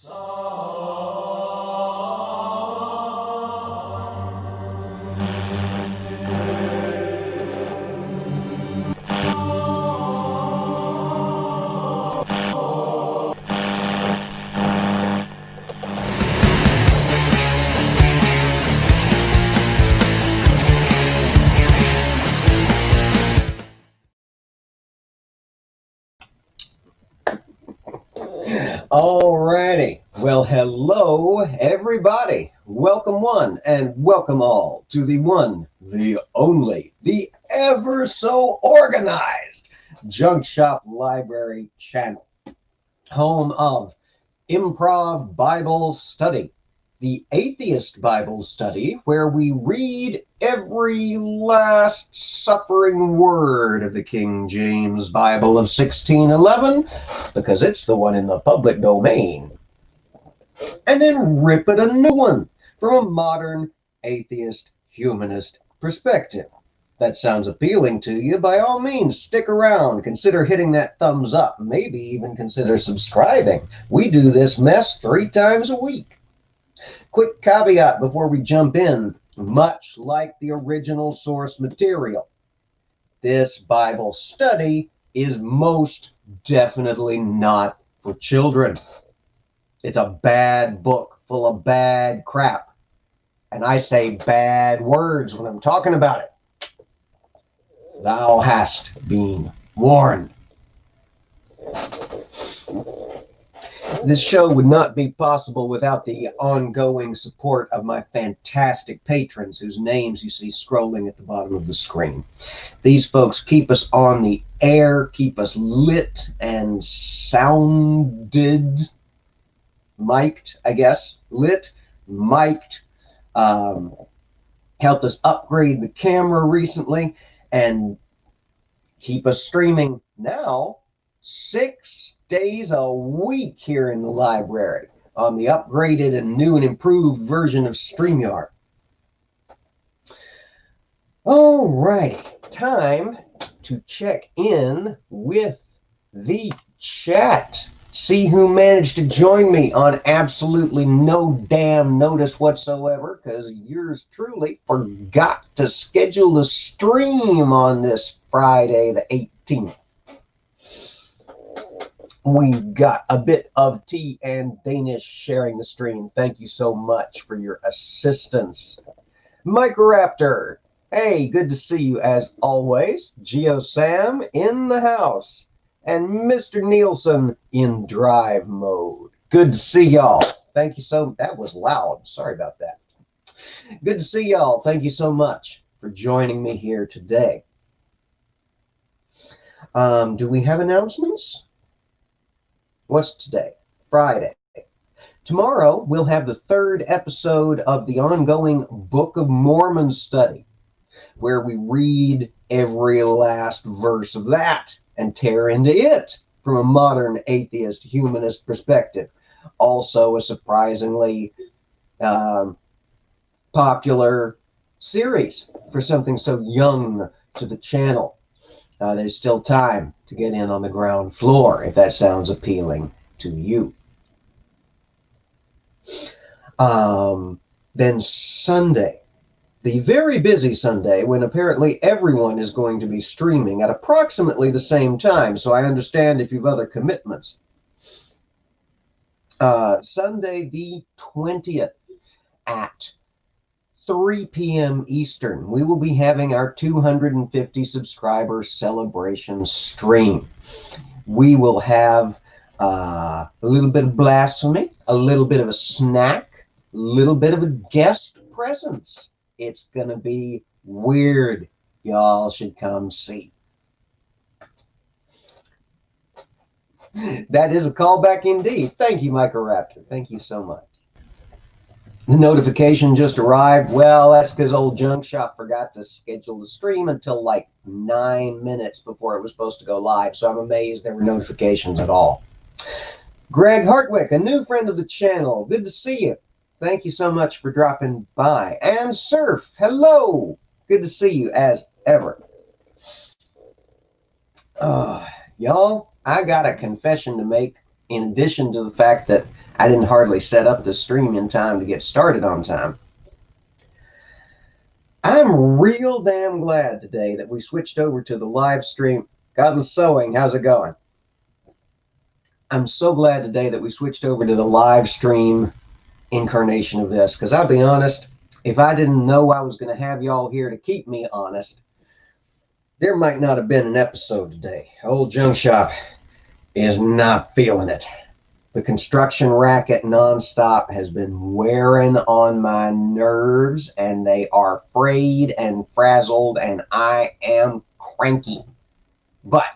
Alrighty. Well, hello, everybody. Welcome one and welcome all to the one, the only, the ever so organized Junk Shop Library channel, home of Improv Bible Study, the atheist Bible study, where we read every last suffering word of the King James Bible of 1611, because it's the one in the public domain, and then rip it a new one from a modern atheist humanist perspective. That sounds appealing to you? By all means, stick around. Consider hitting that thumbs up. Maybe even consider subscribing. We do this mess 3 times a week. Quick caveat before we jump in. Much like the original source material, this Bible study is most definitely not for children. It's a bad book full of bad crap. And I say bad words when I'm talking about it. Thou hast been warned. This show would not be possible without the ongoing support of my fantastic patrons, whose names you see scrolling at the bottom of the screen. These folks keep us on the air, keep us lit and sounded, mic'd, I guess, lit, mic'd, helped us upgrade the camera recently, and keep us streaming now 6 days a week here in the library on the upgraded and new and improved version of StreamYard. Alrighty, time to check in with the chat. See who managed to join me on absolutely no damn notice whatsoever, because yours truly forgot to schedule the stream on this Friday the 18th. We got a bit of tea and Danish sharing the stream. Thank you so much for your assistance. Microraptor, hey, good to see you as always. Geo Sam in the house. And Mr. Nielsen in drive mode. Good to see y'all. Thank you so much. That was loud. Sorry about that. Good to see y'all. Thank you so much for joining me here today. Do we have announcements? What's today? Friday. Tomorrow, we'll have the 3rd episode of the ongoing Book of Mormon study, where we read every last verse of that and tear into it from a modern atheist humanist perspective. Also a surprisingly popular series for something so young to the channel. There's still time to get in on the ground floor if that sounds appealing to you. Then Sunday, the very busy Sunday, when apparently everyone is going to be streaming at approximately the same time, so I understand if you've other commitments. Sunday the 20th at 3 p.m. Eastern, we will be having our 250 subscriber celebration stream. We will have a little bit of blasphemy, a little bit of a snack, a little bit of a guest presence. It's going to be weird. Y'all should come see. That is a callback indeed. Thank you, Microraptor. Thank you so much. The notification just arrived. Well, that's because old Junk Shop forgot to schedule the stream until like 9 minutes before it was supposed to go live. So I'm amazed there were notifications at all. Greg Hartwick, a new friend of the channel. Good to see you. Thank you so much for dropping by. And Surf, hello. Good to see you as ever. Y'all, I got a confession to make in addition to the fact that I didn't hardly set up the stream in time to get started on time. I'm real damn glad today that we switched over to the live stream. Godless Sewing, how's it going? I'm so glad today that we switched over to the live stream incarnation of this, because I'll be honest, if I didn't know I was going to have y'all here to keep me honest, there might not have been an episode today. Old Junk Shop is not feeling it. The construction racket nonstop has been wearing on my nerves, and they are frayed and frazzled, and I am cranky. But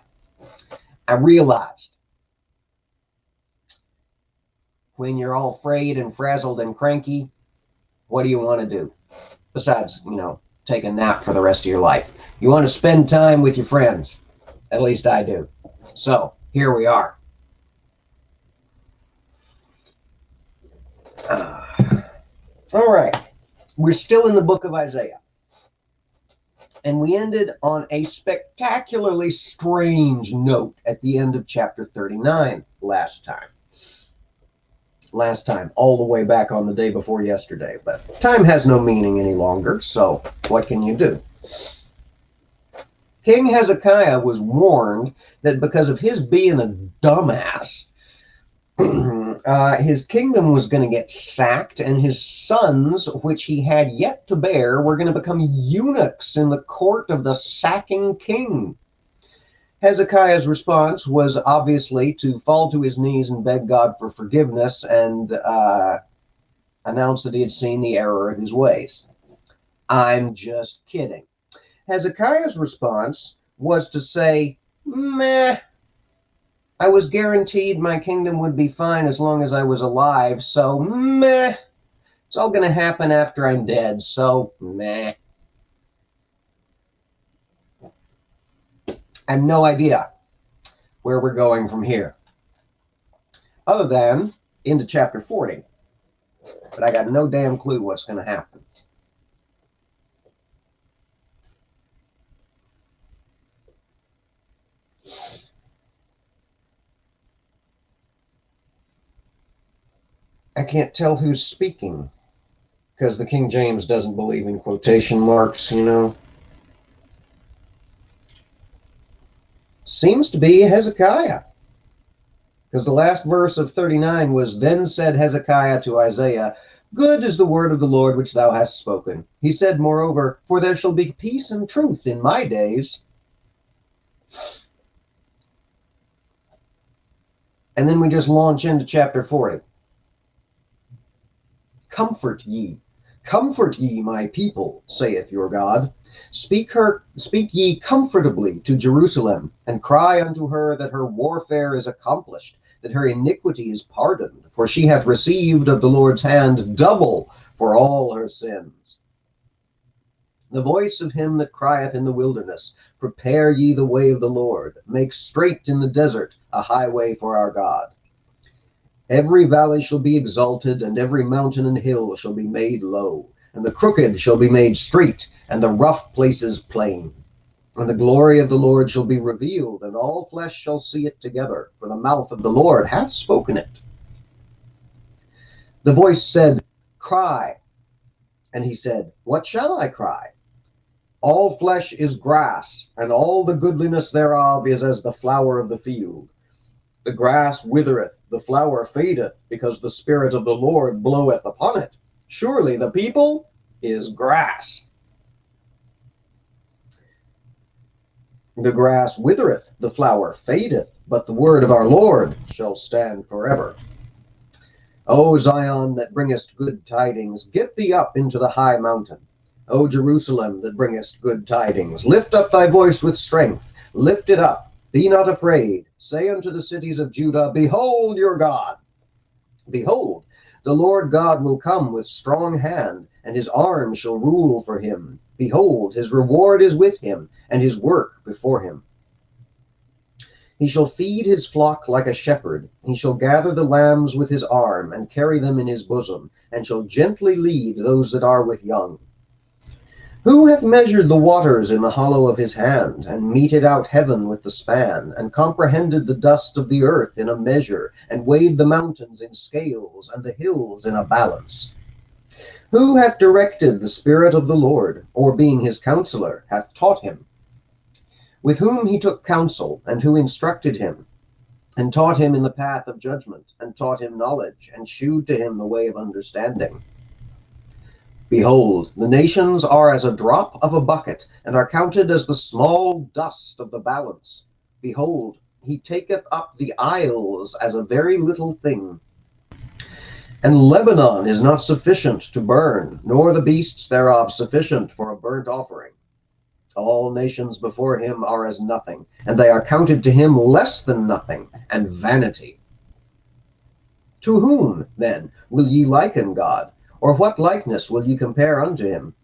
I realized when you're all frayed and frazzled and cranky, what do you want to do? Besides, take a nap for the rest of your life. You want to spend time with your friends. At least I do. So, here we are. All right. We're still in the book of Isaiah. And we ended on a spectacularly strange note at the end of chapter 39 last time. All the way back on the day before yesterday. But time has no meaning any longer, so what can you do? King Hezekiah was warned that because of his being a dumbass, his kingdom was going to get sacked, and his sons, which he had yet to bear, were going to become eunuchs in the court of the sacking king. Hezekiah's response was obviously to fall to his knees and beg God for forgiveness and announce that he had seen the error of his ways. I'm just kidding. Hezekiah's response was to say, meh, I was guaranteed my kingdom would be fine as long as I was alive, so meh, it's all going to happen after I'm dead, so meh. I have no idea where we're going from here, other than into chapter 40. But I got no damn clue what's going to happen. I can't tell who's speaking, because the King James doesn't believe in quotation marks, Seems to be Hezekiah, because the last verse of 39 was, Then said Hezekiah to Isaiah, Good is the word of the Lord which thou hast spoken. He said, moreover, For there shall be peace and truth in my days. And then we just launch into chapter 40. Comfort ye, my people, saith your God. Speak ye comfortably to Jerusalem, and cry unto her that her warfare is accomplished, that her iniquity is pardoned, for she hath received of the Lord's hand double for all her sins. The voice of him that crieth in the wilderness, Prepare ye the way of the Lord, make straight in the desert a highway for our God. Every valley shall be exalted, and every mountain and hill shall be made low, and the crooked shall be made straight, and the rough places plain. And the glory of the Lord shall be revealed, and all flesh shall see it together, for the mouth of the Lord hath spoken it. The voice said, Cry. And he said, What shall I cry? All flesh is grass, and all the goodliness thereof is as the flower of the field. The grass withereth, the flower fadeth, because the Spirit of the Lord bloweth upon it. Surely the people is grass. The grass withereth, the flower fadeth, but the word of our Lord shall stand forever. O Zion, that bringest good tidings, get thee up into the high mountain. O Jerusalem, that bringest good tidings, lift up thy voice with strength, lift it up, be not afraid. Say unto the cities of Judah, Behold your God. Behold, the Lord God will come with strong hand, and his arm shall rule for him. Behold, his reward is with him, and his work before him. He shall feed his flock like a shepherd. He shall gather the lambs with his arm, and carry them in his bosom, and shall gently lead those that are with young. Who hath measured the waters in the hollow of his hand, and meted out heaven with the span, and comprehended the dust of the earth in a measure, and weighed the mountains in scales, and the hills in a balance? Who hath directed the Spirit of the Lord, or being his counselor, hath taught him? With whom he took counsel, and who instructed him, and taught him in the path of judgment, and taught him knowledge, and shewed to him the way of understanding? Behold, the nations are as a drop of a bucket, and are counted as the small dust of the balance. Behold, he taketh up the isles as a very little thing. And Lebanon is not sufficient to burn, nor the beasts thereof sufficient for a burnt offering. All nations before him are as nothing, and they are counted to him less than nothing, and vanity. To whom, then, will ye liken God? Or what likeness will ye compare unto him?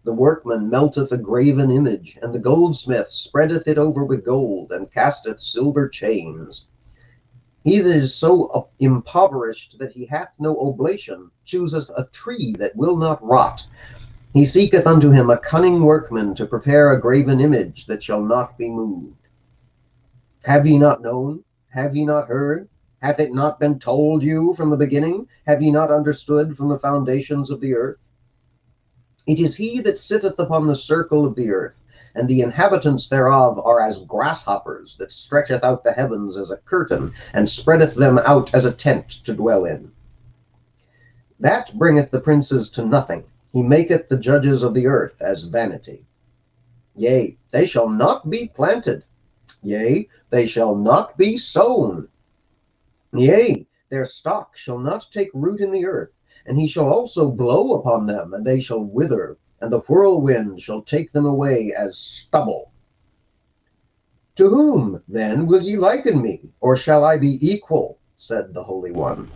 The workman melteth a graven image, and the goldsmith spreadeth it over with gold, and casteth silver chains. He that is so impoverished that he hath no oblation chooseth a tree that will not rot. He seeketh unto him a cunning workman to prepare a graven image that shall not be moved. Have ye not known? Have ye not heard? Hath it not been told you from the beginning? Have ye not understood from the foundations of the earth? It is he that sitteth upon the circle of the earth, and the inhabitants thereof are as grasshoppers, that stretcheth out the heavens as a curtain, and spreadeth them out as a tent to dwell in. That bringeth the princes to nothing. He maketh the judges of the earth as vanity. Yea, they shall not be planted. Yea, they shall not be sown. Yea, their stock shall not take root in the earth, and he shall also blow upon them, and they shall wither, and the whirlwind shall take them away as stubble. To whom, then, will ye liken me, or shall I be equal? Said the Holy One.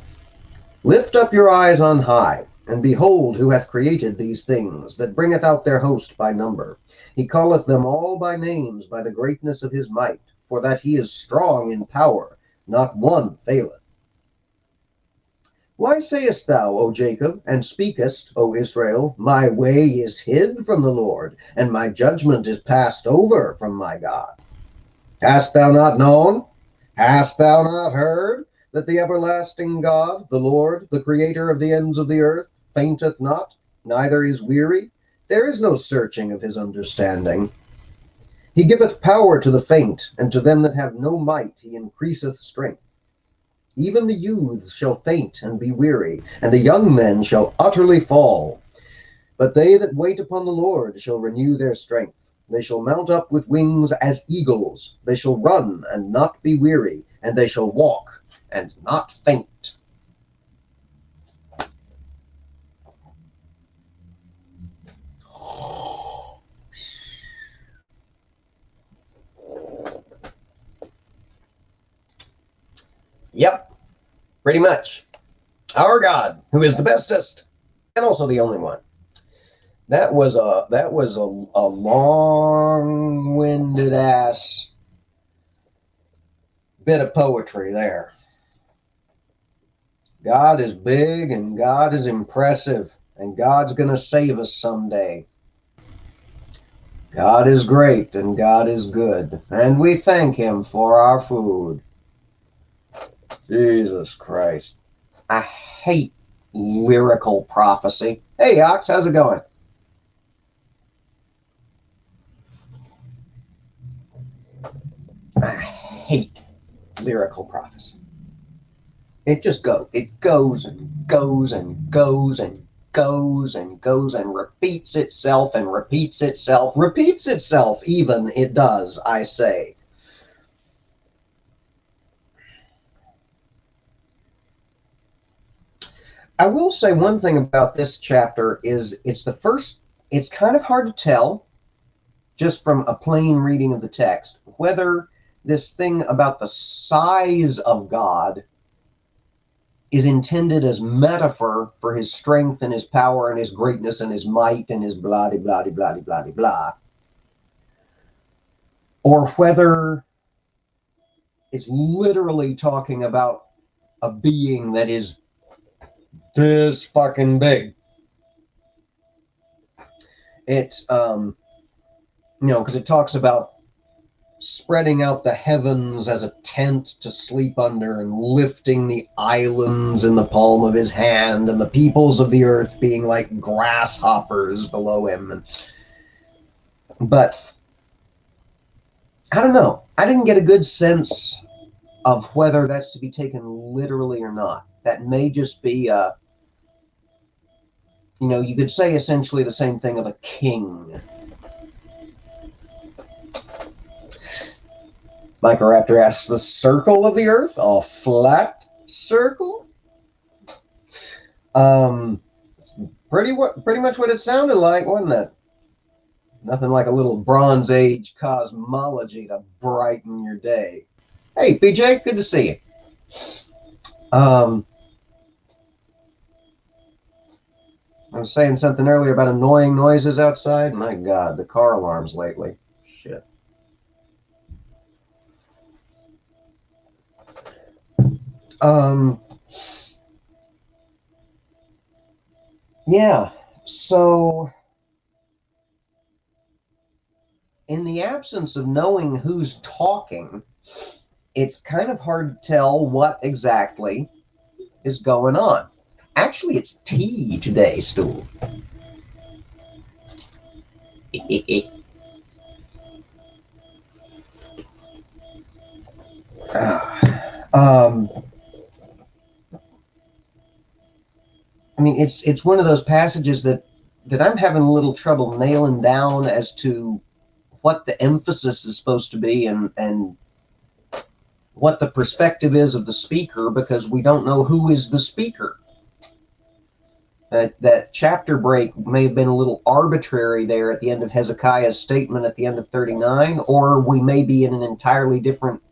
Lift up your eyes on high, and behold who hath created these things, that bringeth out their host by number. He calleth them all by names by the greatness of his might, for that he is strong in power. Not one faileth. Why sayest thou, O Jacob, and speakest, O Israel, my way is hid from the Lord, and my judgment is passed over from my God? Hast thou not known? Hast thou not heard that the everlasting God, the Lord, the creator of the ends of the earth, fainteth not, neither is weary? There is no searching of his understanding. He giveth power to the faint, and to them that have no might he increaseth strength. Even the youths shall faint and be weary, and the young men shall utterly fall. But they that wait upon the Lord shall renew their strength. They shall mount up with wings as eagles. They shall run and not be weary, and they shall walk and not faint. Yep, pretty much. Our God, who is the bestest and also the only one. That was a long-winded ass bit of poetry there. God is big and God is impressive, and God's going to save us someday. God is great and God is good, and we thank him for our food. Jesus Christ. I hate lyrical prophecy. Hey, Ox, how's it going? I hate lyrical prophecy. It just goes. It goes and goes and goes and goes and goes and repeats itself and repeats itself. Repeats itself even, it does, I say. I will say one thing about this chapter is it's kind of hard to tell just from a plain reading of the text whether this thing about the size of God is intended as metaphor for his strength and his power and his greatness and his might and his blah de blah de blah de blah de blah, or whether it's literally talking about a being that is this fucking big. It, because it talks about spreading out the heavens as a tent to sleep under and lifting the islands in the palm of his hand and the peoples of the earth being like grasshoppers below him. But I don't know. I didn't get a good sense of whether that's to be taken literally or not. That may just be you could say essentially the same thing of a king. Microraptor asks, the circle of the earth? A flat circle? Pretty much what it sounded like, wasn't it? Nothing like a little Bronze Age cosmology to brighten your day. Hey, PJ, good to see you. I was saying something earlier about annoying noises outside. My God, the car alarms lately. Shit. Yeah, so in the absence of knowing who's talking, it's kind of hard to tell what exactly is going on. Actually, it's tea today, Stu. I mean, it's one of those passages that I'm having a little trouble nailing down as to what the emphasis is supposed to be and what the perspective is of the speaker, because we don't know who is the speaker. That chapter break may have been a little arbitrary there at the end of Hezekiah's statement at the end of 39, or we may be in an entirely different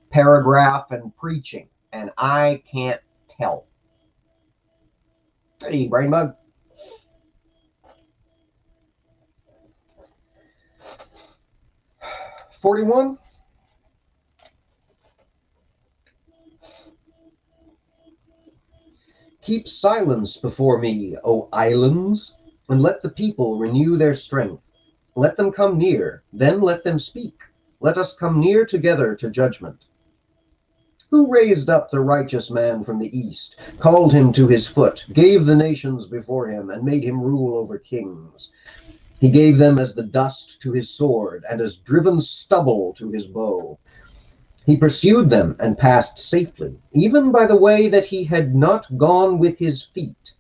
paragraph and preaching, and I can't tell. Hey, brain bug. $41. Keep silence before me, O islands, and let the people renew their strength. Let them come near, then let them speak. Let us come near together to judgment. Who raised up the righteous man from the east, called him to his foot, gave the nations before him, and made him rule over kings? He gave them as the dust to his sword, and as driven stubble to his bow. He pursued them and passed safely, even by the way that he had not gone with his feet.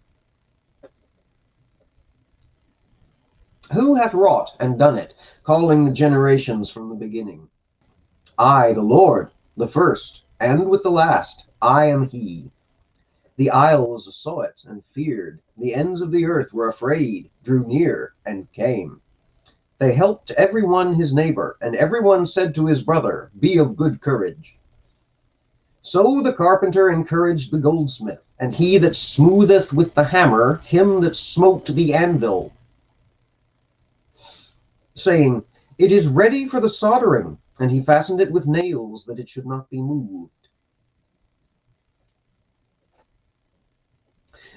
Who hath wrought and done it, calling the generations from the beginning? I, the Lord, the first, and with the last, I am he. The isles saw it and feared. The ends of the earth were afraid, drew near, and came. They helped every one his neighbor, and every one said to his brother, Be of good courage. So the carpenter encouraged the goldsmith, and he that smootheth with the hammer him that smote the anvil, saying, It is ready for the soldering, and he fastened it with nails, that it should not be moved.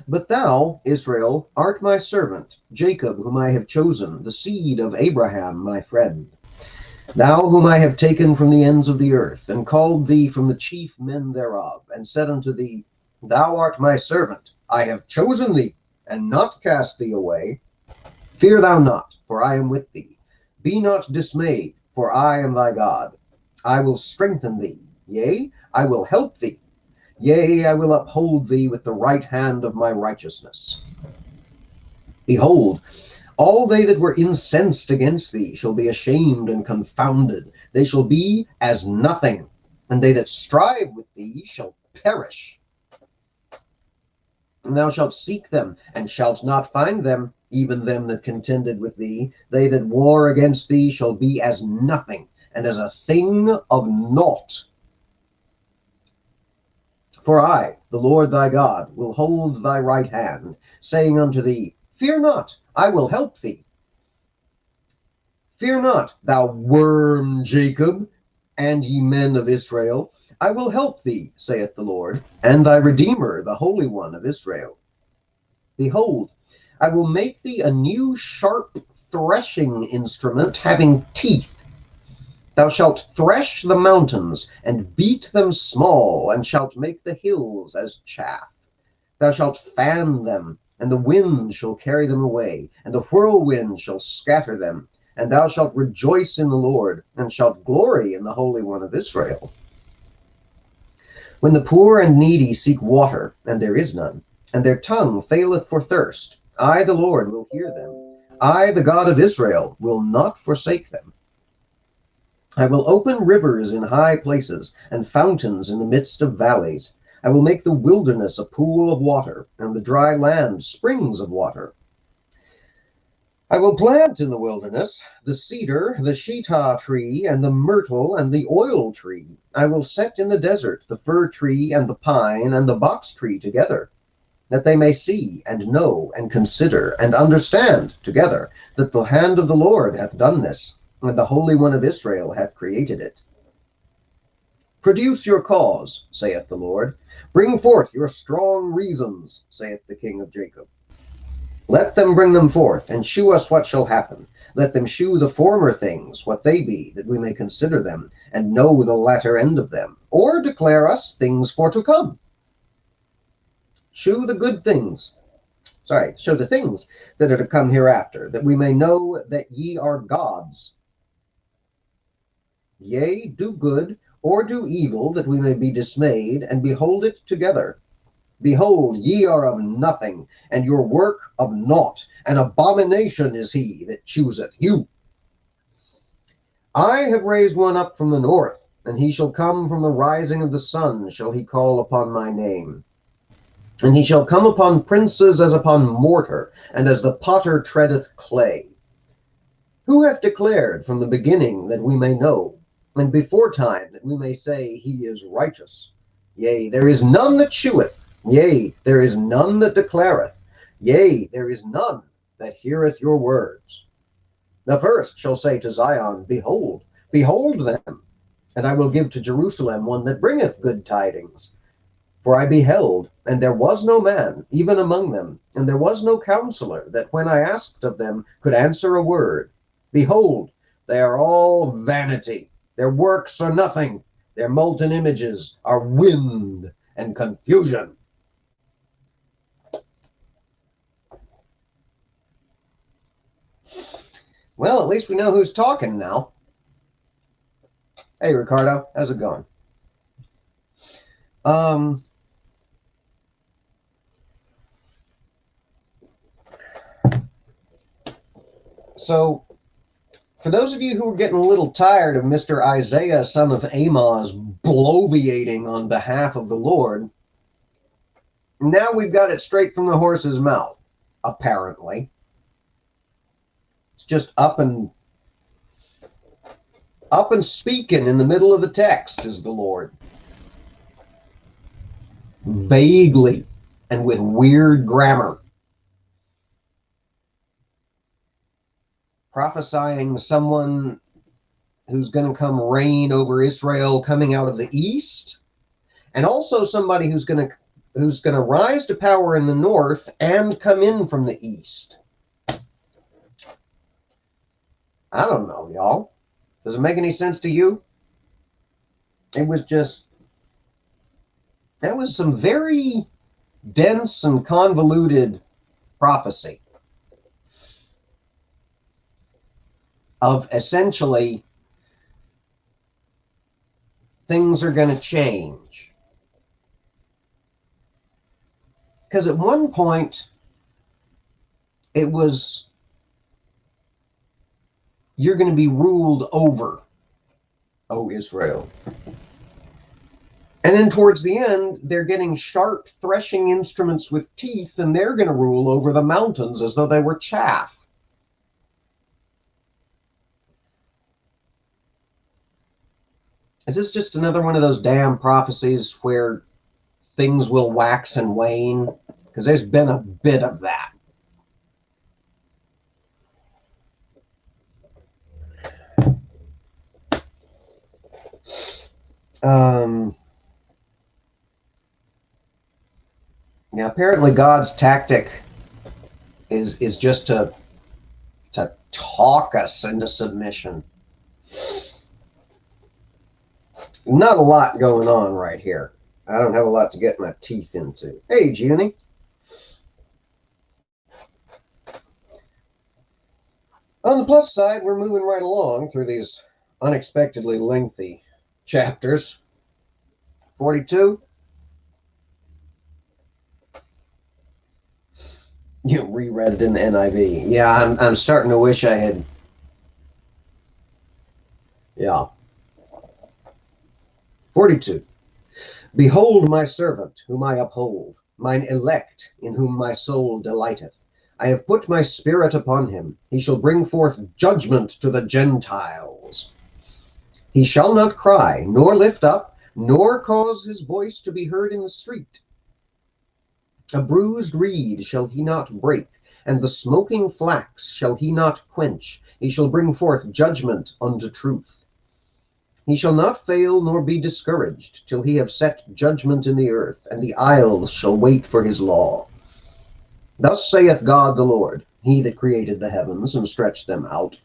But thou, Israel, art my servant, Jacob, whom I have chosen, the seed of Abraham, my friend. Thou, whom I have taken from the ends of the earth, and called thee from the chief men thereof, and said unto thee, Thou art my servant, I have chosen thee, and not cast thee away. Fear thou not, for I am with thee. Be not dismayed, for I am thy God. I will strengthen thee, yea, I will help thee. Yea, I will uphold thee with the right hand of my righteousness. Behold, all they that were incensed against thee shall be ashamed and confounded. They shall be as nothing, and they that strive with thee shall perish. And thou shalt seek them, and shalt not find them, even them that contended with thee. They that war against thee shall be as nothing, and as a thing of naught. For I, the Lord thy God, will hold thy right hand, saying unto thee, Fear not, I will help thee. Fear not, thou worm Jacob, and ye men of Israel. I will help thee, saith the Lord, and thy Redeemer, the Holy One of Israel. Behold, I will make thee a new sharp threshing instrument having teeth. Thou shalt thresh the mountains, and beat them small, and shalt make the hills as chaff. Thou shalt fan them, and the wind shall carry them away, and the whirlwind shall scatter them. And thou shalt rejoice in the Lord, and shalt glory in the Holy One of Israel. When the poor and needy seek water, and there is none, and their tongue faileth for thirst, I, the Lord, will hear them. I, the God of Israel, will not forsake them. I will open rivers in high places, and fountains in the midst of valleys. I will make the wilderness a pool of water, and the dry land springs of water. I will plant in the wilderness the cedar, the shittah tree, and the myrtle, and the oil tree. I will set in the desert the fir tree, and the pine, and the box tree together, that they may see, and know, and consider, and understand together, that the hand of the Lord hath done this, and the Holy One of Israel hath created it. Produce your cause, saith the Lord. Bring forth your strong reasons, saith the King of Jacob. Let them bring them forth, and shew us what shall happen. Let them shew the former things, what they be, that we may consider them, and know the latter end of them, or declare us things for to come. Shew the good things, show the things that are to come hereafter, that we may know that ye are gods. Yea, do good, or do evil, that we may be dismayed, and behold it together. Behold, ye are of nothing, and your work of naught. An abomination is he that chooseth you. I have raised one up from the north, and he shall come from the rising of the sun, shall he call upon my name. And he shall come upon princes as upon mortar, and as the potter treadeth clay. Who hath declared from the beginning that we may know, and before time that we may say he is righteous? Yea, there is none that sheweth, yea, there is none that declareth, yea, there is none that heareth your words. The first shall say to Zion, Behold, behold them, and I will give to Jerusalem one that bringeth good tidings. For I beheld, and there was no man, even among them, and there was no counselor, that when I asked of them could answer a word. Behold, they are all vanity. Their works are nothing. Their molten images are wind and confusion. Well, at least we know who's talking now. Hey, Ricardo, how's it going? So, for those of you who are getting a little tired of Mr. Isaiah, son of Amoz, bloviating on behalf of the Lord, now we've got it straight from the horse's mouth, apparently. It's just up and speaking in the middle of the text is the Lord. Vaguely and with weird grammar. Prophesying someone who's going to come reign over Israel coming out of the east, and also somebody who's going to rise to power in the north and come in from the east. I don't know, y'all. Does it make any sense to you? It was just, that was some very dense and convoluted prophecy of essentially things are going to change. Because at one point, it was, you're going to be ruled over, O Israel. And then towards the end, they're getting sharp threshing instruments with teeth, and they're going to rule over the mountains as though they were chaff. Is this just another one of those damn prophecies where things will wax and wane? Because there's been a bit of that. Yeah, apparently God's tactic is just to talk us into submission. Not a lot going on right here. I don't have a lot to get my teeth into. Hey, Junie. On the plus side, we're moving right along through these unexpectedly lengthy chapters. 42. You reread it in the NIV. Yeah, I'm starting to wish I had. Yeah. 42. Behold my servant, whom I uphold, mine elect, in whom my soul delighteth. I have put my spirit upon him. He shall bring forth judgment to the Gentiles. He shall not cry, nor lift up, nor cause his voice to be heard in the street. A bruised reed shall he not break, and the smoking flax shall he not quench. He shall bring forth judgment unto truth. He shall not fail nor be discouraged, till he have set judgment in the earth, and the isles shall wait for his law. Thus saith God the Lord, he that created the heavens and stretched them out,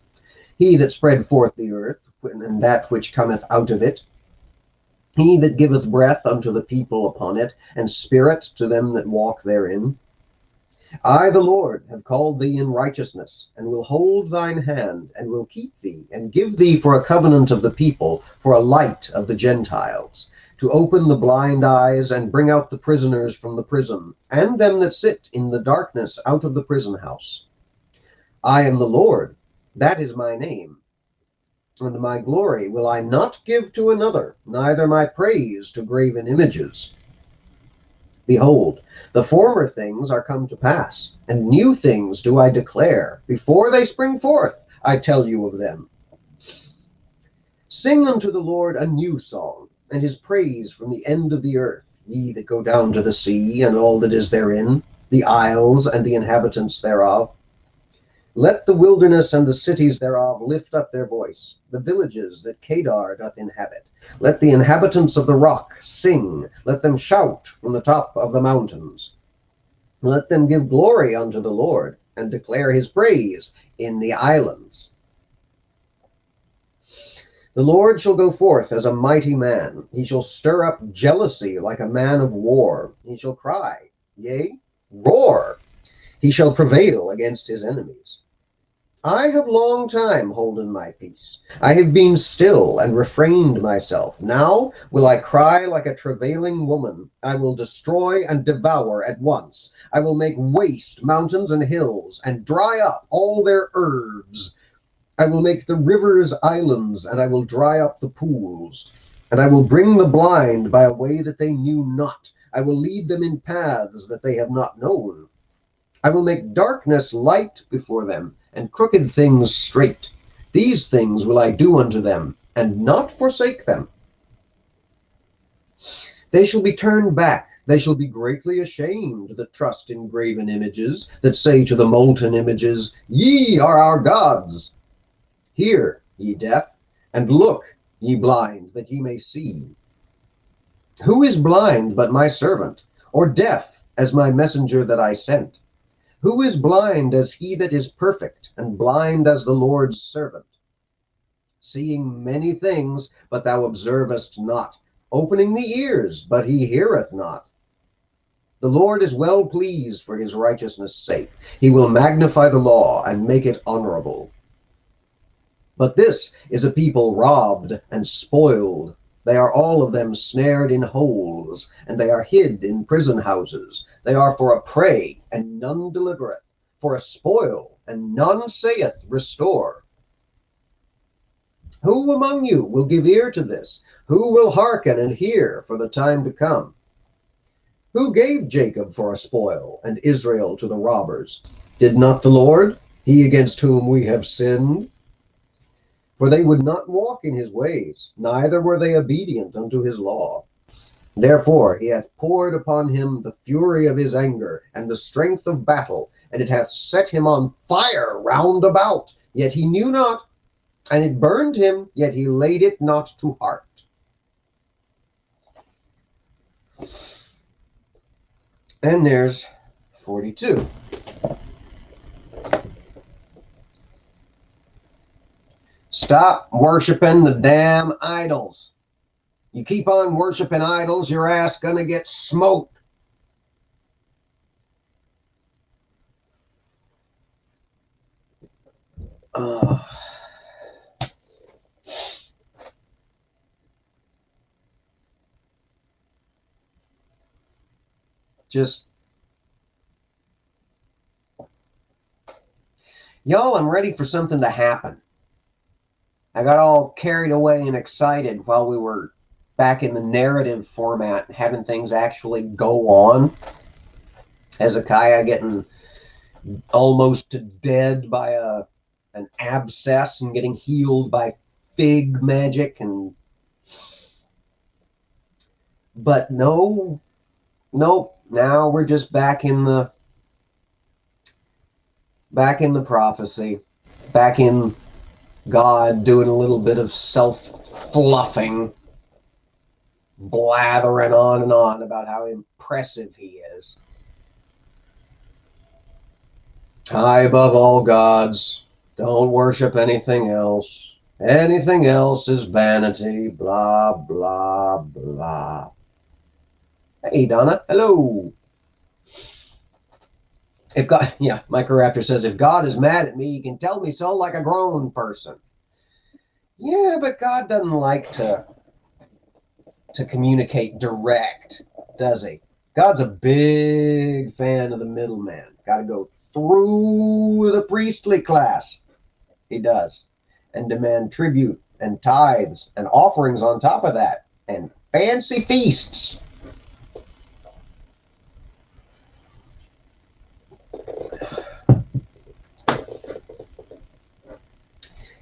he that spread forth the earth, and that which cometh out of it, he that giveth breath unto the people upon it, and spirit to them that walk therein. I, the Lord, have called thee in righteousness, and will hold thine hand, and will keep thee, and give thee for a covenant of the people, for a light of the Gentiles, to open the blind eyes, and bring out the prisoners from the prison, and them that sit in the darkness out of the prison house. I am the Lord, that is my name. And my glory will I not give to another, neither my praise to graven images. Behold, the former things are come to pass, and new things do I declare. Before they spring forth, I tell you of them. Sing unto the Lord a new song, and his praise from the end of the earth, ye that go down to the sea, and all that is therein, the isles and the inhabitants thereof. Let the wilderness and the cities thereof lift up their voice, the villages that Kedar doth inhabit. Let the inhabitants of the rock sing, let them shout from the top of the mountains. Let them give glory unto the Lord, and declare his praise in the islands. The Lord shall go forth as a mighty man. He shall stir up jealousy like a man of war. He shall cry, yea, roar. He shall prevail against his enemies. I have long time holden my peace. I have been still and refrained myself. Now will I cry like a travailing woman. I will destroy and devour at once. I will make waste mountains and hills, and dry up all their herbs. I will make the rivers islands, and I will dry up the pools. And I will bring the blind by a way that they knew not. I will lead them in paths that they have not known. I will make darkness light before them, and crooked things straight. These things will I do unto them, and not forsake them. They shall be turned back. They shall be greatly ashamed that trust in graven images, that say to the molten images, Ye are our gods. Hear, ye deaf, and look, ye blind, that ye may see. Who is blind but my servant, or deaf as my messenger that I sent? Who is blind as he that is perfect, and blind as the Lord's servant? Seeing many things, but thou observest not. Opening the ears, but he heareth not. The Lord is well pleased for his righteousness' sake. He will magnify the law, and make it honorable. But this is a people robbed and spoiled. They are all of them snared in holes, and they are hid in prison houses. They are for a prey, and none delivereth, for a spoil, and none saith, Restore. Who among you will give ear to this? Who will hearken and hear for the time to come? Who gave Jacob for a spoil, and Israel to the robbers? Did not the Lord, he against whom we have sinned? For they would not walk in his ways, neither were they obedient unto his law. Therefore he hath poured upon him the fury of his anger, and the strength of battle, and it hath set him on fire round about. Yet he knew not, and it burned him, yet he laid it not to heart. And there's 42. Stop worshiping the damn idols. You keep on worshiping idols, your ass gonna get smoked. Y'all, I'm ready for something to happen. I got all carried away and excited while we were back in the narrative format, having things actually go on. Hezekiah getting almost to dead by an abscess and getting healed by fig magic, but nope. Now we're just back in the prophecy, back in God doing a little bit of self-fluffing, blathering on and on about how impressive he is. High above all gods, don't worship anything else. Anything else is vanity, blah, blah, blah. Hey, Donna, hello. If God, yeah, Microraptor says, if God is mad at me, he can tell me so like a grown person. Yeah, but God doesn't like to communicate direct, does he? God's a big fan of the middleman. Got to go through the priestly class. He does. And demand tribute and tithes and offerings on top of that. And fancy feasts.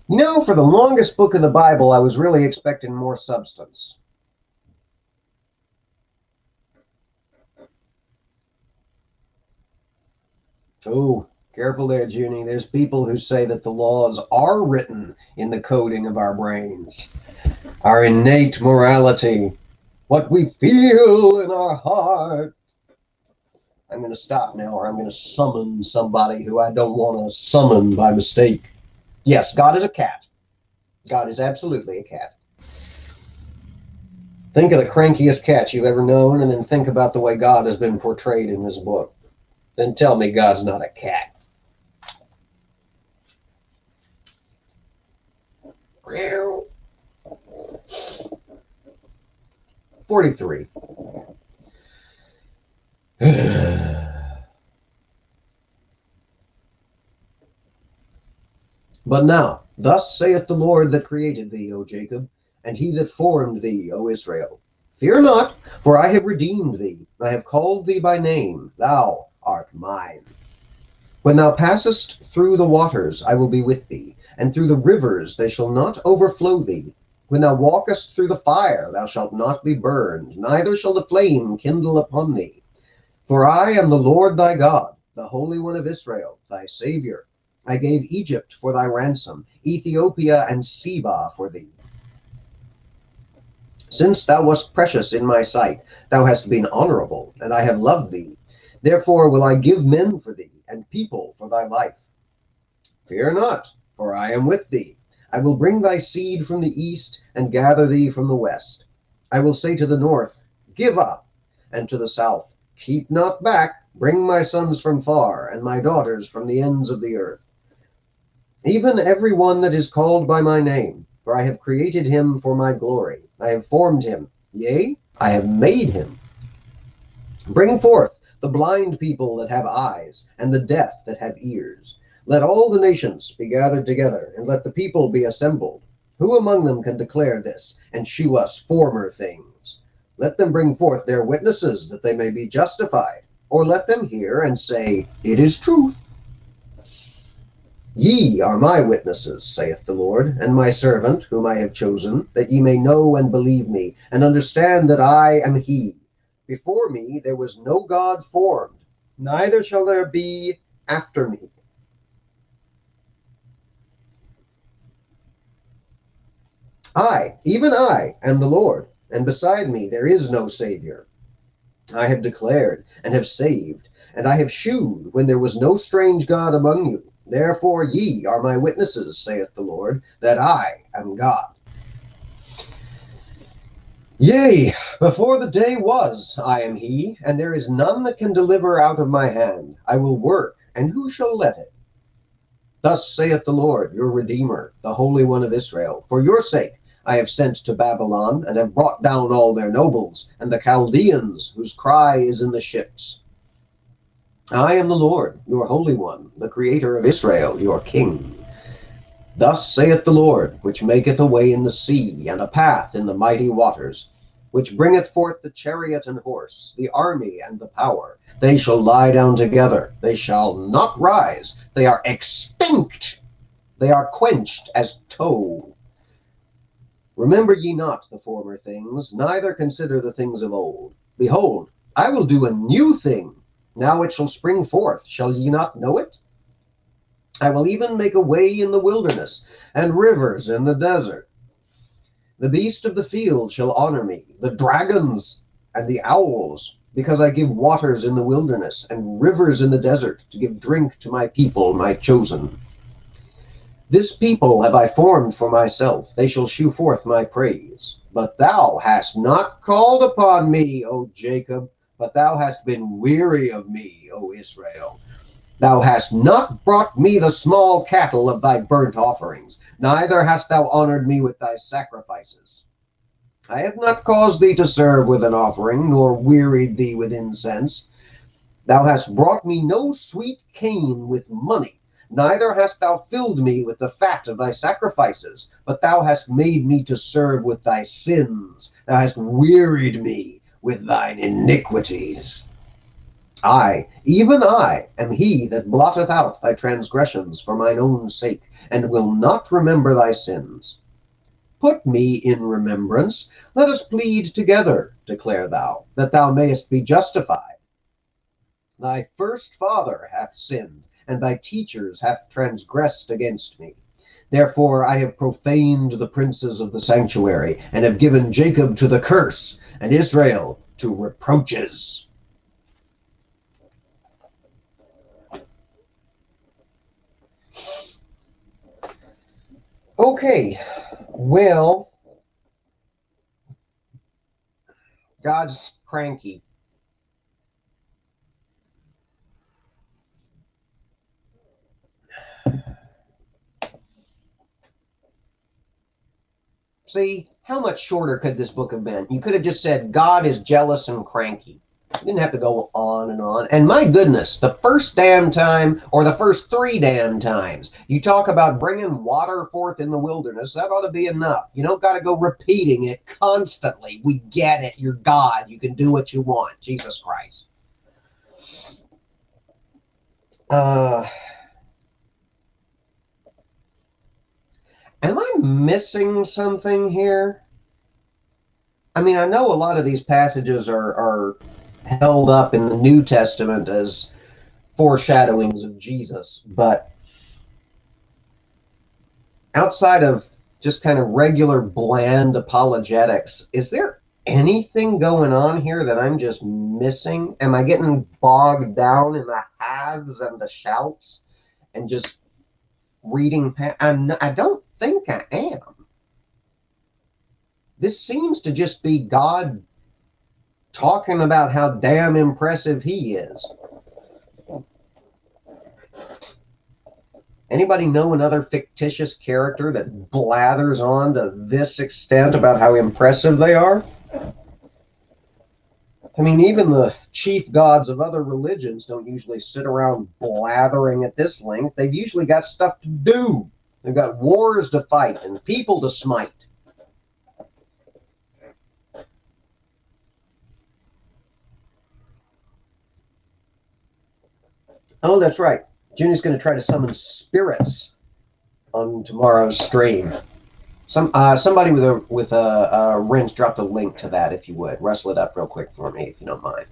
You know, for the longest book of the Bible, I was really expecting more substance. Oh, careful there, Junie. There's people who say that the laws are written in the coding of our brains. Our innate morality. What we feel in our heart. I'm going to stop now, or I'm going to summon somebody who I don't want to summon by mistake. Yes, God is a cat. God is absolutely a cat. Think of the crankiest cat you've ever known, and then think about the way God has been portrayed in this book. Then tell me God's not a cat. 43. But now, thus saith the Lord that created thee, O Jacob, and he that formed thee, O Israel. Fear not, for I have redeemed thee. I have called thee by name. Thou art mine. When thou passest through the waters, I will be with thee, and through the rivers they shall not overflow thee. When thou walkest through the fire, thou shalt not be burned, neither shall the flame kindle upon thee. For I am the Lord thy God, the Holy One of Israel, thy Savior. I gave Egypt for thy ransom, Ethiopia and Seba for thee. Since thou wast precious in my sight, thou hast been honorable, and I have loved thee. Therefore will I give men for thee, and people for thy life. Fear not, for I am with thee. I will bring thy seed from the east, and gather thee from the west. I will say to the north, give up, and to the south, keep not back. Bring my sons from far, and my daughters from the ends of the earth. Even every one that is called by my name, for I have created him for my glory. I have formed him, yea, I have made him. Bring forth the blind people that have eyes, and the deaf that have ears. Let all the nations be gathered together, and let the people be assembled. Who among them can declare this, and shew us former things? Let them bring forth their witnesses, that they may be justified. Or let them hear and say, it is truth. Ye are my witnesses, saith the Lord, and my servant, whom I have chosen, that ye may know and believe me, and understand that I am he. Before me there was no God formed, neither shall there be after me. I, even I, am the Lord, and beside me there is no Savior. I have declared and have saved, and I have shewed when there was no strange God among you. Therefore ye are my witnesses, saith the Lord, that I am God. Yea, before the day was, I am he, and there is none that can deliver out of my hand. I will work, and who shall let it? Thus saith the Lord, your Redeemer, the Holy One of Israel, for your sake I have sent to Babylon, and have brought down all their nobles, and the Chaldeans, whose cry is in the ships. I am the Lord, your Holy One, the Creator of Israel, your King. Thus saith the Lord, which maketh a way in the sea, and a path in the mighty waters, which bringeth forth the chariot and horse, the army and the power. They shall lie down together, they shall not rise. They are extinct, they are quenched as tow. Remember ye not the former things, neither consider the things of old. Behold, I will do a new thing. Now it shall spring forth. Shall ye not know it? I will even make a way in the wilderness, and rivers in the desert. The beast of the field shall honor me, the dragons and the owls, because I give waters in the wilderness, and rivers in the desert, to give drink to my people, my chosen. This people have I formed for myself, they shall shew forth my praise. But thou hast not called upon me, O Jacob, but thou hast been weary of me, O Israel. Thou hast not brought me the small cattle of thy burnt offerings, neither hast thou honored me with thy sacrifices. I have not caused thee to serve with an offering, nor wearied thee with incense. Thou hast brought me no sweet cane with money, neither hast thou filled me with the fat of thy sacrifices, but thou hast made me to serve with thy sins. Thou hast wearied me with thine iniquities. I, even I, am he that blotteth out thy transgressions for mine own sake, and will not remember thy sins. Put me in remembrance, let us plead together, declare thou, that thou mayest be justified. Thy first father hath sinned, and thy teachers hath transgressed against me. Therefore I have profaned the princes of the sanctuary, and have given Jacob to the curse, and Israel to reproaches. Okay, well, God's cranky. See, how much shorter could this book have been? You could have just said, God is jealous and cranky. You didn't have to go on and on. And my goodness, the first damn time, or the first 3 damn times, you talk about bringing water forth in the wilderness, that ought to be enough. You don't got to go repeating it constantly. We get it. You're God. You can do what you want. Jesus Christ. Am I missing something here? I mean, I know a lot of these passages are held up in the New Testament as foreshadowings of Jesus, but outside of just kind of regular bland apologetics, is there anything going on here that I'm just missing? Am I getting bogged down in the haths and the shouts and just reading? I don't think I am. This seems to just be God talking about how damn impressive he is. Anybody know another fictitious character that blathers on to this extent about how impressive they are? I mean, even the chief gods of other religions don't usually sit around blathering at this length. They've usually got stuff to do. They've got wars to fight and people to smite. Oh, that's right. Junior's going to try to summon spirits on tomorrow's stream. Somebody with a wrench, drop the link to that if you would. Rustle it up real quick for me if you don't mind.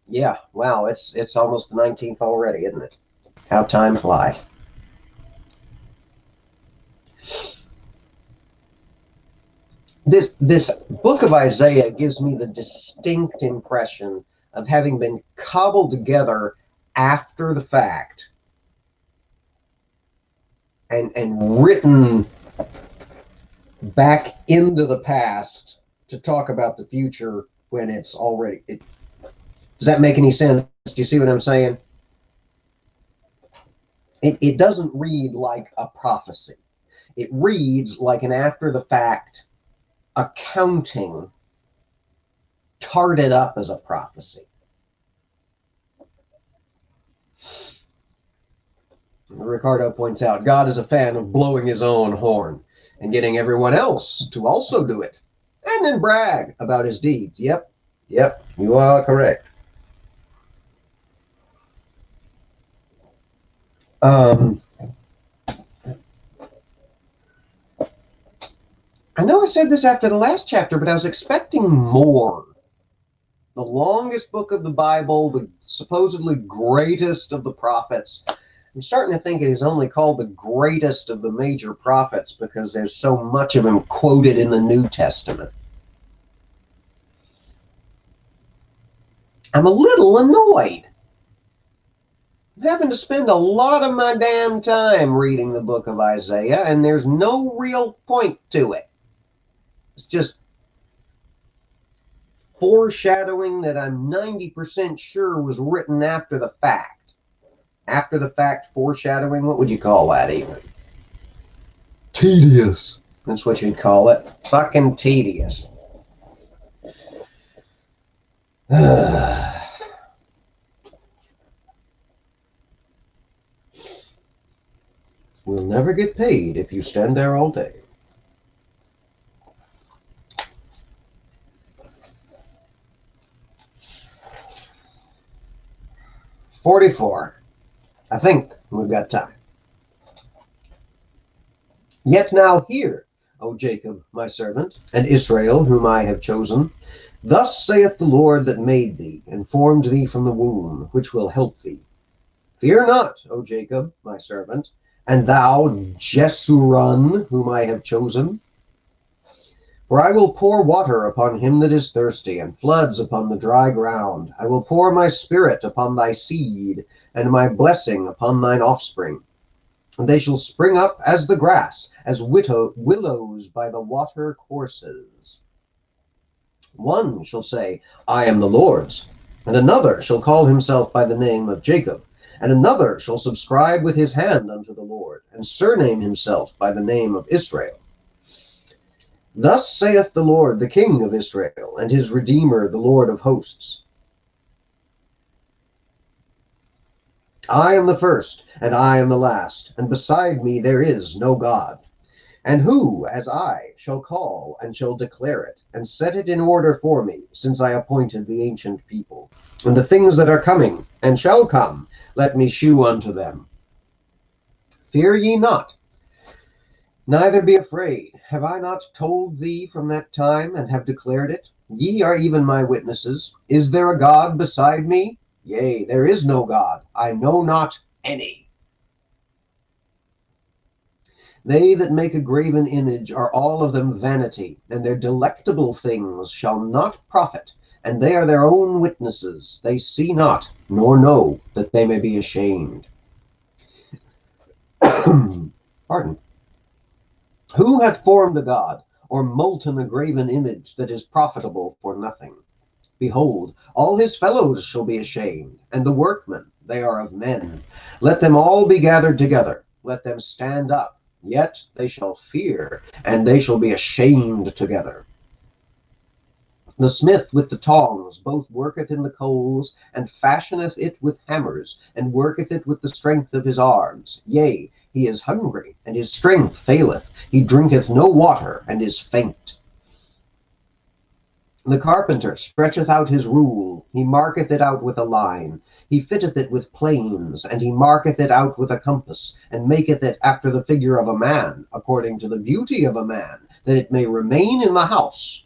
Yeah, wow, it's almost the 19th already, isn't it? How time flies. This book of Isaiah gives me the distinct impression of having been cobbled together after the fact and written back into the past to talk about the future when it's already... Does that make any sense? Do you see what I'm saying? It doesn't read like a prophecy. It reads like an after-the-fact accounting tarted up as a prophecy. Ricardo points out, God is a fan of blowing his own horn and getting everyone else to also do it, and then brag about his deeds. Yep, you are correct. I know I said this after the last chapter, but I was expecting more. The longest book of the Bible, the supposedly greatest of the prophets. I'm starting to think it is only called the greatest of the major prophets because there's so much of him quoted in the New Testament. I'm a little annoyed. I'm having to spend a lot of my damn time reading the book of Isaiah, and there's no real point to it. It's just foreshadowing that I'm 90% sure was written after the fact. After the fact foreshadowing, what would you call that even? Tedious. That's what you'd call it. Fucking tedious. We'll never get paid if you stand there all day. $44. I think we've got time. Yet now hear, O Jacob, my servant, and Israel, whom I have chosen. Thus saith the Lord that made thee, and formed thee from the womb, which will help thee. Fear not, O Jacob, my servant, and thou, Jeshurun, whom I have chosen. For I will pour water upon him that is thirsty, and floods upon the dry ground. I will pour my spirit upon thy seed, and my blessing upon thine offspring. And they shall spring up as the grass, as willows by the water courses. One shall say, I am the Lord's, and another shall call himself by the name of Jacob, and another shall subscribe with his hand unto the Lord, and surname himself by the name of Israel. Thus saith the Lord, the King of Israel, and his Redeemer, the Lord of hosts. I am the first, and I am the last, and beside me there is no God. And who, as I, shall call, and shall declare it, and set it in order for me, since I appointed the ancient people? And the things that are coming, and shall come, let me shew unto them. Fear ye not, neither be afraid. Have I not told thee from that time, and have declared it? Ye are even my witnesses. Is there a God beside me? Yea, there is no God. I know not any. They that make a graven image are all of them vanity, and their delectable things shall not profit, and they are their own witnesses. They see not, nor know, that they may be ashamed. Pardon. Who hath formed a God, or molten a graven image that is profitable for nothing? Behold, all his fellows shall be ashamed, and the workmen, they are of men. Let them all be gathered together, let them stand up, yet they shall fear, and they shall be ashamed together. The smith with the tongs both worketh in the coals, and fashioneth it with hammers, and worketh it with the strength of his arms. Yea, he is hungry, and his strength faileth. He drinketh no water, and is faint. The carpenter stretcheth out his rule, he marketh it out with a line. He fitteth it with planes, and he marketh it out with a compass, and maketh it after the figure of a man, according to the beauty of a man, that it may remain in the house.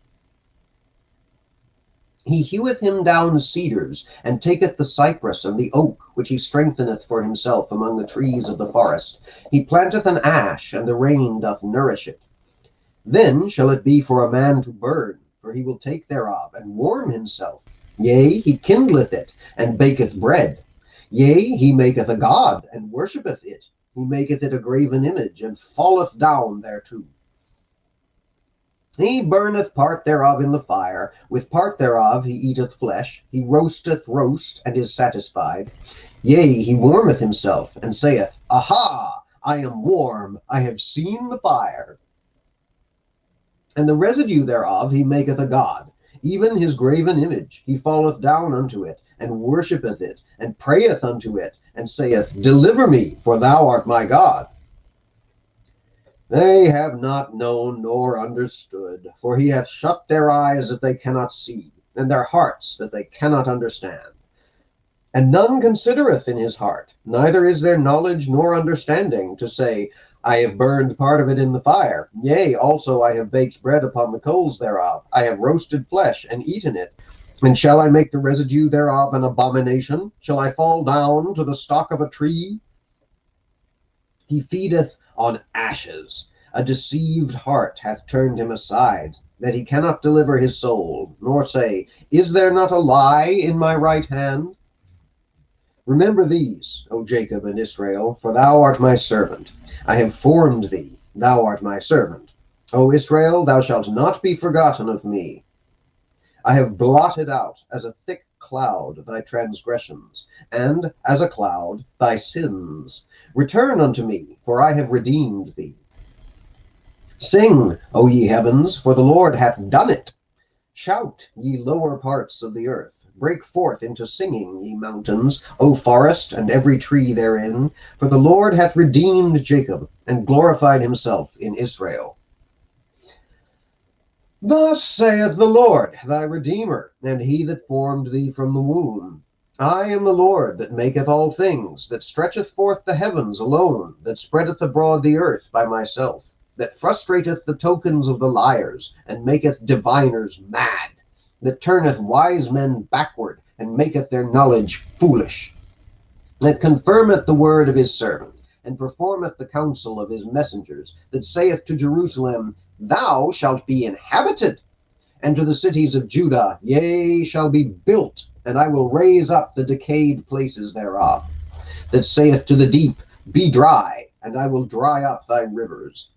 He heweth him down cedars, and taketh the cypress and the oak, which he strengtheneth for himself among the trees of the forest. He planteth an ash, and the rain doth nourish it. Then shall it be for a man to burn, for he will take thereof, and warm himself. Yea, he kindleth it, and baketh bread. Yea, he maketh a god, and worshippeth it. He maketh it a graven image, and falleth down thereto. He burneth part thereof in the fire, with part thereof he eateth flesh. He roasteth roast, and is satisfied. Yea, he warmeth himself, and saith, Aha! I am warm, I have seen the fire. And the residue thereof he maketh a god, even his graven image. He falleth down unto it, and worshippeth it, and prayeth unto it, and saith, Deliver me, for thou art my God. They have not known nor understood, for he hath shut their eyes that they cannot see, and their hearts that they cannot understand. And none considereth in his heart, neither is there knowledge nor understanding, to say, I have burned part of it in the fire. Yea, also I have baked bread upon the coals thereof. I have roasted flesh, and eaten it. And shall I make the residue thereof an abomination? Shall I fall down to the stock of a tree? He feedeth on ashes. A deceived heart hath turned him aside, that he cannot deliver his soul, nor say, Is there not a lie in my right hand? Remember these, O Jacob and Israel, for thou art my servant. I have formed thee, thou art my servant. O Israel, thou shalt not be forgotten of me. I have blotted out as a thick cloud thy transgressions, and as a cloud thy sins. Return unto me, for I have redeemed thee. Sing, O ye heavens, for the Lord hath done it. Shout, ye lower parts of the earth. Break forth into singing, ye mountains, O forest, and every tree therein. For the Lord hath redeemed Jacob, and glorified himself in Israel. Thus saith the Lord, thy Redeemer, and he that formed thee from the womb. I am the Lord that maketh all things, that stretcheth forth the heavens alone, that spreadeth abroad the earth by myself, that frustrateth the tokens of the liars, and maketh diviners mad, that turneth wise men backward, and maketh their knowledge foolish, that confirmeth the word of his servant, and performeth the counsel of his messengers, that saith to Jerusalem, Thou shalt be inhabited, and to the cities of Judah, Yea, shall be built, and I will raise up the decayed places thereof, that saith to the deep, Be dry, and I will dry up thy rivers,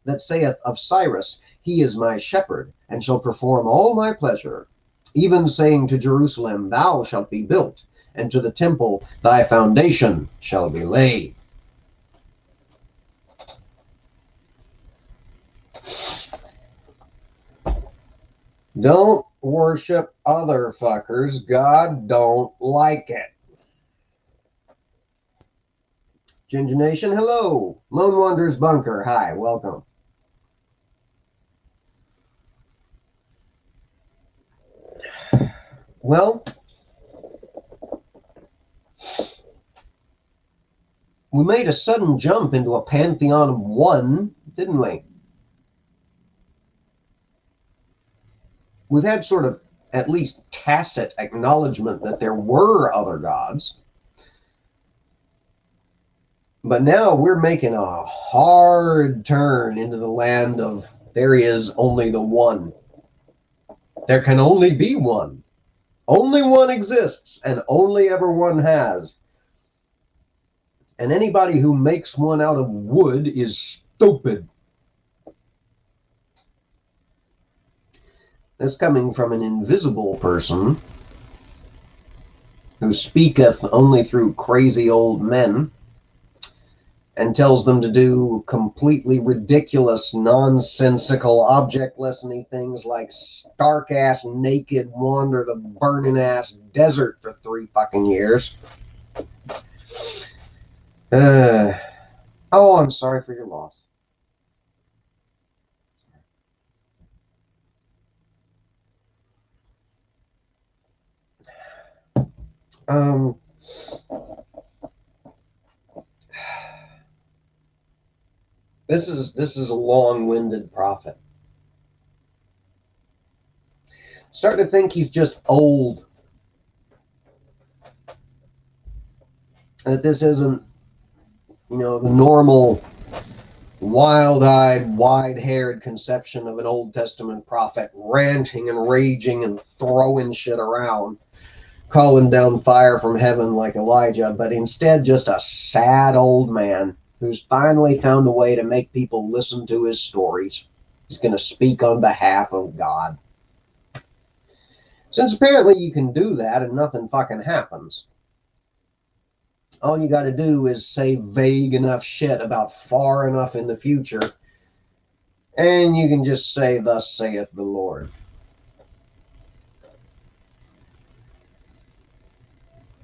that saith of Cyrus, He is my shepherd, and shall perform all my pleasure, even saying to Jerusalem, Thou shalt be built, and to the temple, Thy foundation shall be laid. Don't worship other fuckers. God don't like it. Ginger Nation, hello. Lone Wanderers Bunker, hi, welcome. Well, we made a sudden jump into a pantheon of one, didn't we? We've had sort of at least tacit acknowledgement that there were other gods. But now we're making a hard turn into the land of there is only the one. There can only be one. Only one exists, and only ever one has. And anybody who makes one out of wood is stupid. This coming from an invisible person who speaketh only through crazy old men and tells them to do completely ridiculous, nonsensical, object-lessony things like stark-ass, naked, wander the burning-ass desert for 3 fucking years. Oh, I'm sorry for your loss. This is a long-winded prophet. Starting to think he's just old. That this isn't, the normal wild-eyed, wide-haired conception of an Old Testament prophet ranting and raging and throwing shit around, calling down fire from heaven like Elijah, but instead just a sad old man who's finally found a way to make people listen to his stories. He's going to speak on behalf of God. Since apparently you can do that and nothing fucking happens, all you got to do is say vague enough shit about far enough in the future, and you can just say, "Thus saith the Lord."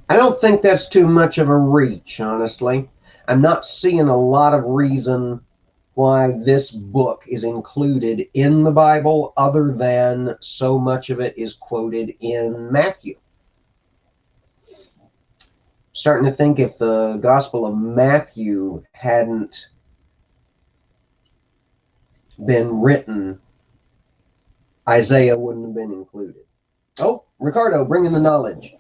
I don't think that's too much of a reach, honestly. I'm not seeing a lot of reason why this book is included in the Bible other than so much of it is quoted in Matthew. Starting to think if the Gospel of Matthew hadn't been written, Isaiah wouldn't have been included. Oh, Ricardo, bring in the knowledge.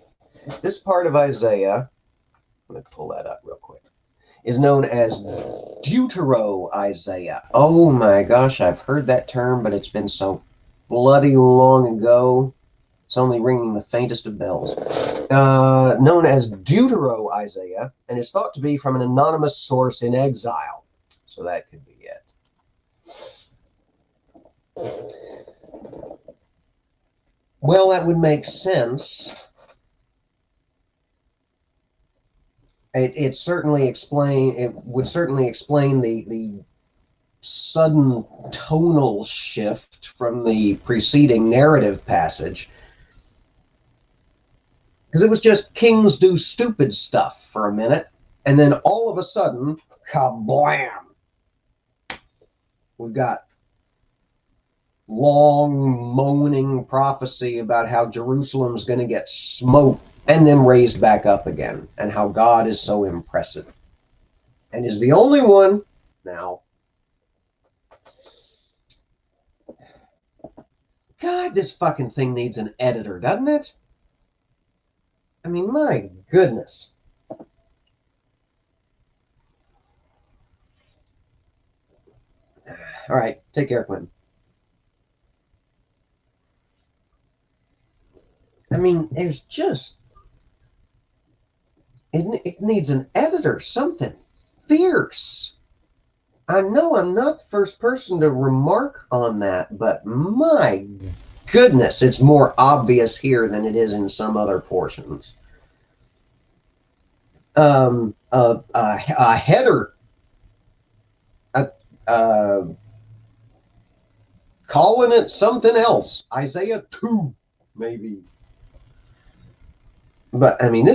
This part of Isaiah, I'm going to pull that up real quick, is known as Deutero-Isaiah. Oh my gosh, I've heard that term, but it's been so bloody long ago, it's only ringing the faintest of bells. Known as Deutero-Isaiah, and is thought to be from an anonymous source in exile. So that could be it. Well, that would make sense. It would certainly explain the sudden tonal shift from the preceding narrative passage, because it was just kings do stupid stuff for a minute, and then all of a sudden, kablam! We've got long moaning prophecy about how Jerusalem's going to get smoked and then raised back up again, and how God is so impressive and is the only one now. God, this fucking thing needs an editor, doesn't it? I mean, my goodness. All right, take care, Quentin. I mean, there's just... It needs an editor, something fierce. I know I'm not the first person to remark on that, but my goodness, it's more obvious here than it is in some other portions. A header, calling it something else, Isaiah 2, maybe. But I mean,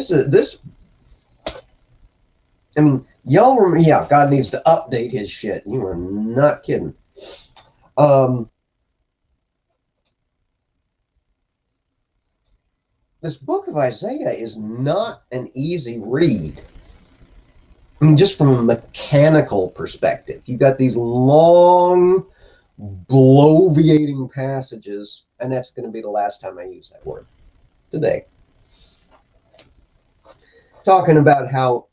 I mean, y'all remember, yeah, God needs to update his shit. You are not kidding. This book of Isaiah is not an easy read. I mean, just from a mechanical perspective, you've got these long, bloviating passages, and that's going to be the last time I use that word today. Talking about how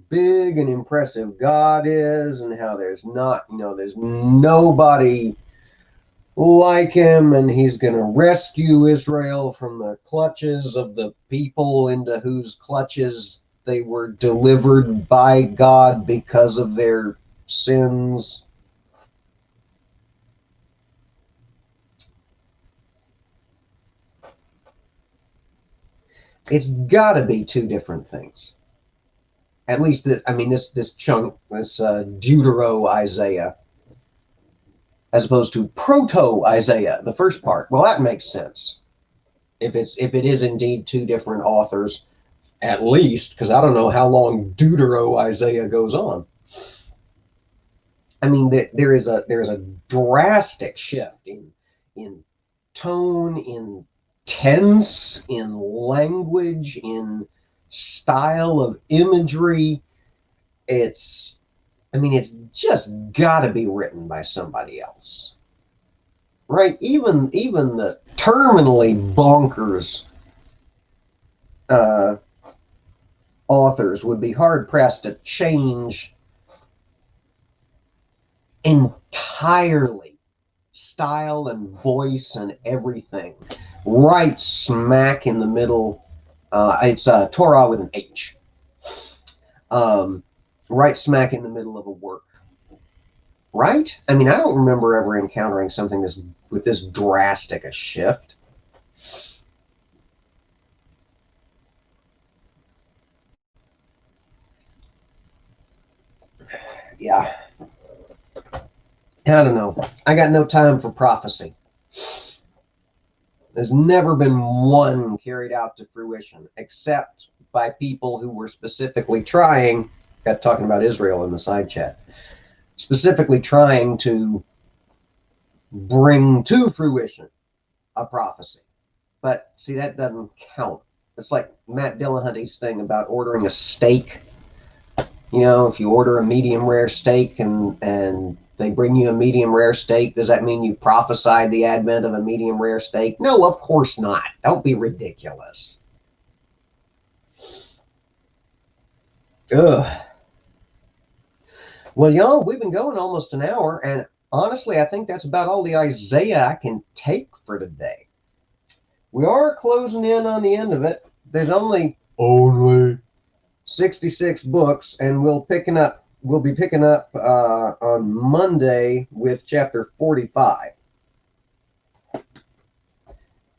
big and impressive God is, and how there's nobody like him, and he's going to rescue Israel from the clutches of the people into whose clutches they were delivered by God because of their sins. It's got to be two different things. At least, this chunk, this Deutero-Isaiah, as opposed to Proto-Isaiah, the first part. Well, that makes sense. If it is indeed two different authors, at least, because I don't know how long Deutero-Isaiah goes on. I mean, there is a drastic shift in tone, in tense, in language, in style of imagery. It's just got to be written by somebody else, right? Even the terminally bonkers authors would be hard pressed to change entirely, style and voice and everything, right smack in the middle. It's Torah with an H. Right smack in the middle of a work. Right? I mean, I don't remember ever encountering something with this drastic a shift. Yeah. I don't know. I got no time for prophecy. There's never been one carried out to fruition, except by people who were specifically trying, got talking about Israel in the side chat, specifically trying to bring to fruition a prophecy. But see, that doesn't count. It's like Matt Dillahunty's thing about ordering a steak. You know, if you order a medium rare steak and they bring you a medium rare steak, does that mean you prophesied the advent of a medium rare steak? No, of course not. Don't be ridiculous. Ugh. Well, y'all, we've been going almost an hour, and honestly, I think that's about all the Isaiah I can take for today. We are closing in on the end of it. There's only 66 books, and we'll be picking up on Monday with chapter 45.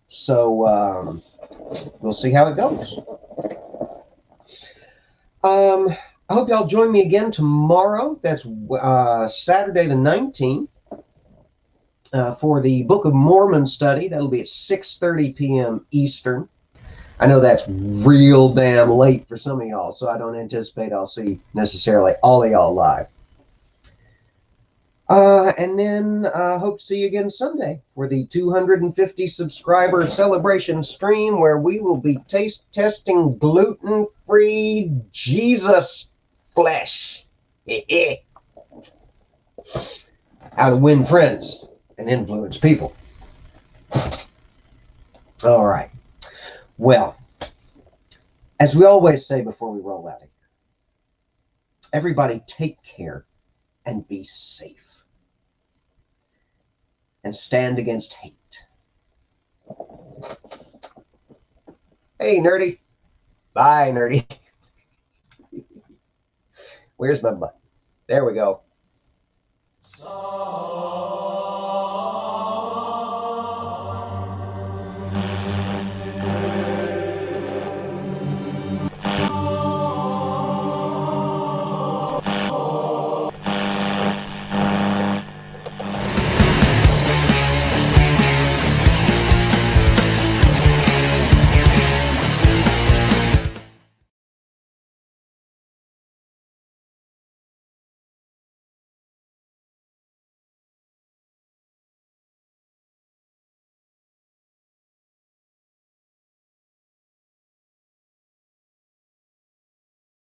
So we'll see how it goes. I hope y'all join me again tomorrow. That's Saturday the 19th for the Book of Mormon study. That'll be at 6:30 p.m. Eastern. I know that's real damn late for some of y'all, so I don't anticipate I'll see necessarily all of y'all live. And then hope to see you again Sunday for the 250 subscriber celebration stream, where we will be testing gluten-free Jesus flesh. How to win friends and influence people. All right. Well, as we always say before we roll out of here, everybody take care and be safe. And stand against hate. Hey, Nerdy. Bye, Nerdy. Where's my button? There we go.